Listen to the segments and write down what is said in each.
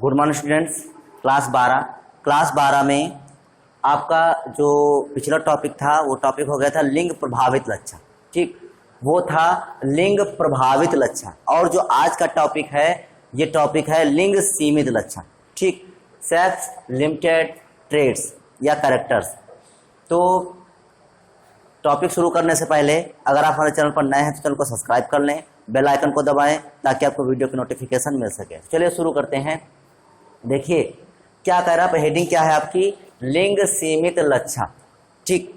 Good morning students. Class 12 में आपका जो पिछला टॉपिक था वो टॉपिक हो गया था लिंग प्रभावित लक्षण। ठीक, वो था लिंग प्रभावित लक्षण। और जो आज का टॉपिक है ये टॉपिक है लिंग सीमित लक्षण। ठीक, सेक्स लिमिटेड ट्रेड्स या कैरेक्टर्स। तो टॉपिक शुरू करने से पहले अगर आप हमारे चैनल पर नए हैं तो चैनल को सब्सक्राइब कर लें, बेल आइकन को दबाएं ताकि आपको वीडियो की नोटिफिकेशन मिल सके। चलिए शुरू करते हैं। देखिए क्या कह रहा है, हेडिंग क्या है आपकी, लिंग सीमित लक्षण। ठीक,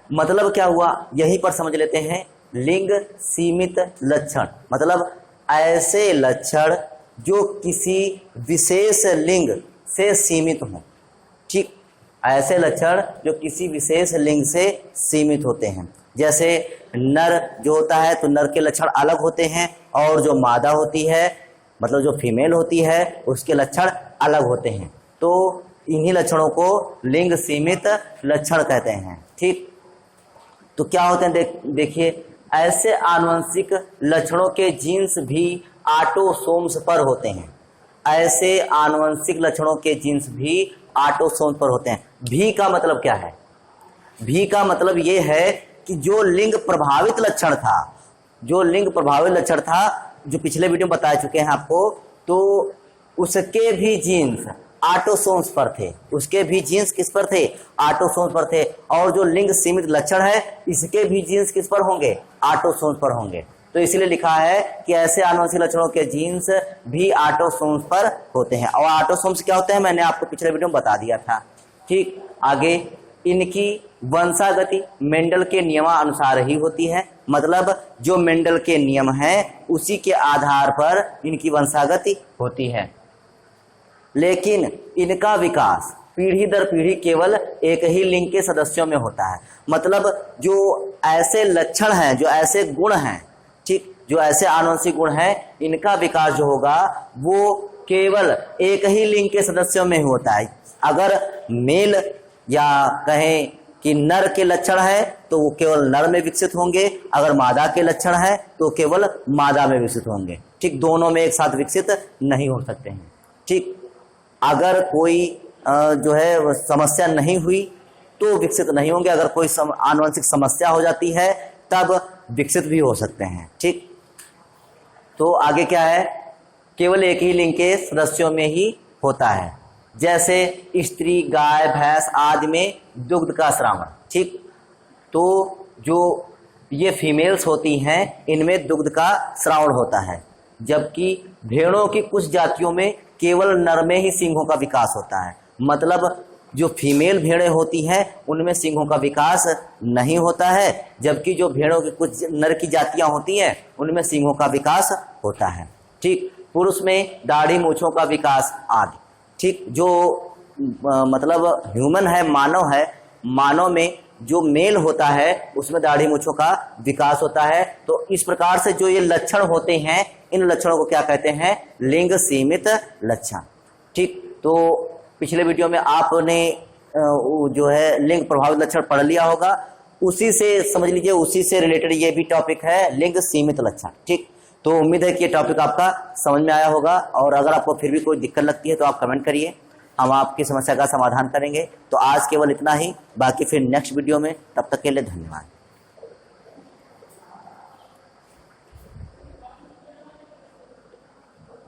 मतलब क्या हुआ यहीं पर समझ लेते हैं। लिंग सीमित लक्षण मतलब ऐसे लक्षण जो किसी विशेष लिंग से सीमित हों। ठीक, ऐसे लक्षण जो किसी विशेष लिंग से सीमित होते हैं। जैसे नर जो होता है तो नर के लक्षण अलग होते हैं और जो मादा होती है मतलब जो फीमेल होती है उसके लक्षण अलग होते हैं। तो इन्हीं लक्षणों को लिंग सीमित लक्षण कहते हैं। ठीक, तो क्या होते हैं देखिए, ऐसे आनुवंशिक लक्षणों के जीन्स भी ऑटोसोम्स पर होते हैं। ऐसे आनुवंशिक लक्षणों के जीन्स भी ऑटोसोम्स पर होते हैं। भी का मतलब क्या है? भी का मतलब ये है कि जो लिंग प्रभावित लक्षण था, जो लिंग प्रभावित लक्षण था जो पिछले वीडियो में बता चुके हैं आपको, तो उसके भी जीन्स ऑटोसोम्स पर थे। उसके भी जीन्स किस पर थे? ऑटोसोम्स पर थे। और जो लिंग सीमित लक्षण है इसके भी जीन्स किस पर होंगे? ऑटोसोम्स पर होंगे। तो इसलिए लिखा है कि ऐसे आनुवंशिक लक्षणों के जीन्स भी ऑटोसोम्स पर होते हैं। और ऑटोसोम्स क्या होते हैं मैंने आपको पिछले वीडियो में बता दिया था। ठीक, आगे इनकी वंशागति मेंडल के नियमानुसार ही होती है। मतलब जो मेंडल के नियम हैं उसी के आधार पर इनकी वंशागति होती है। लेकिन इनका विकास पीढ़ी दर पीढ़ी केवल एक ही लिंग के सदस्यों में होता है। मतलब जो ऐसे लक्षण हैं, जो ऐसे गुण हैं, ठीक, जो ऐसे आनुवंशिक गुण हैं, इनका विकास जो होगा वो केवल एक ही लिंग के सदस्यों में ही होता है। अगर मेल या कहें कि नर के लक्षण है तो वो केवल नर में विकसित होंगे, अगर मादा के लक्षण है तो केवल मादा में विकसित होंगे। ठीक, दोनों में एक साथ विकसित नहीं हो सकते हैं। ठीक, अगर कोई जो है समस्या नहीं हुई तो विकसित नहीं होंगे, अगर कोई आनुवंशिक समस्या हो जाती है तब विकसित भी हो सकते हैं। ठीक, तो आगे क्या है, केवल एक ही लिंग के सदस्यों में ही होता है। जैसे स्त्री, गाय, भैंस आदि में दुग्ध का स्रावन। ठीक, तो जो ये फीमेल्स होती हैं इनमें दुग्ध का स्रावन होता है, जबकि भेड़ों की कुछ जातियों में केवल नर में ही सींगों का विकास होता है। मतलब जो फीमेल भेड़ें होती हैं उनमें सींगों का विकास नहीं होता है, जबकि जो भेड़ों की कुछ नर की जातियां होती हैं उनमें सींगों का विकास होता है। ठीक, पुरुष में दाढ़ी मूंछों का विकास आदि। ठीक, जो मतलब ह्यूमन है, मानव है, मानव में जो मेल होता है उसमें दाढ़ी मूंछों का विकास होता है। तो इस प्रकार से जो ये लक्षण होते हैं इन लक्षणों को क्या कहते हैं? लिंग सीमित लक्षण। ठीक, तो पिछले वीडियो में आपने जो है लिंग प्रभावित लक्षण पढ़ लिया होगा, उसी से समझ लीजिए, उसी से रिलेटेड ये भी टॉपिक है लिंग सीमित लक्षण। ठीक, तो उम्मीद है कि ये टॉपिक आपका समझ में आया होगा। और अगर आपको फिर भी कोई दिक्कत लगती है तो आप कमेंट करिए, हम आपकी समस्या का समाधान करेंगे। तो आज केवल इतना ही, बाकी फिर नेक्स्ट वीडियो में। तब तक के लिए धन्यवाद।